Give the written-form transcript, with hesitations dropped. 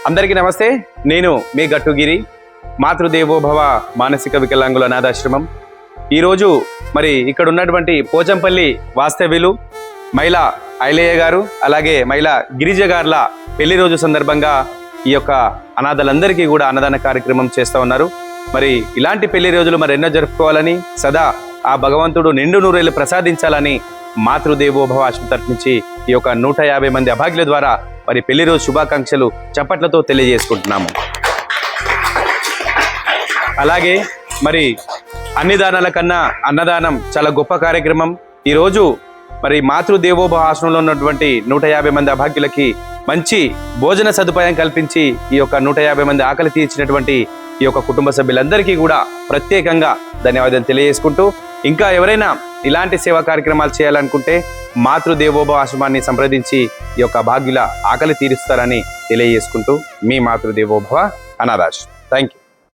అందరికీ నమస్తే. నేను మీ గట్టుగిరి, మాతృదేవోభవ మానసిక వికలాంగుల అనాథాశ్రమం. ఈరోజు మరి ఇక్కడ ఉన్నటువంటి పోచంపల్లి వాస్తవ్యులు మహిళా ఐలయ్య గారు అలాగే మహిళా గిరిజ గారుల పెళ్లి రోజు సందర్భంగా ఈ యొక్క అనాథలందరికీ కూడా అన్నదాన కార్యక్రమం చేస్తూ ఉన్నారు. మరి ఇలాంటి పెళ్లి రోజులు మరి ఎన్నో జరుపుకోవాలని, సదా ఆ భగవంతుడు నిండు నూరేళ్లు ప్రసాదించాలని మాతృదేవోభవ ఆశ్రమం తరఫు నుంచి ఈ యొక్క 150 మంది అభాగ్యుల ద్వారా మరి పెళ్లి రోజు శుభాకాంక్షలు చప్పట్లతో తెలియజేసుకుంటున్నాము. అలాగే మరి అన్ని దానాల కన్నా అన్నదానం చాలా గొప్ప కార్యక్రమం. ఈరోజు మరి మాతృదేవోభవ ఆశ్రమంలో ఉన్నటువంటి 150 మంది అభాగ్యులకి మంచి భోజన సదుపాయం కల్పించి ఈ యొక్క 150 మంది ఆకలి తీర్చినటువంటి ఈ యొక్క కుటుంబ సభ్యులందరికీ కూడా ప్రత్యేకంగా ధన్యవాదాలు తెలియజేసుకుంటూ, ఇంకా ఎవరైనా ఇలాంటి సేవా కార్యక్రమాలు చేయాలనుకుంటే మాతృదేవోభవ ఆశ్రమాన్ని సంప్రదించి ఈ యొక్క భాగ్యుల ఆకలి తీరుస్తారని తెలియజేసుకుంటూ, మీ మాతృదేవోభవ అనాథాశ్రమం. Thank you.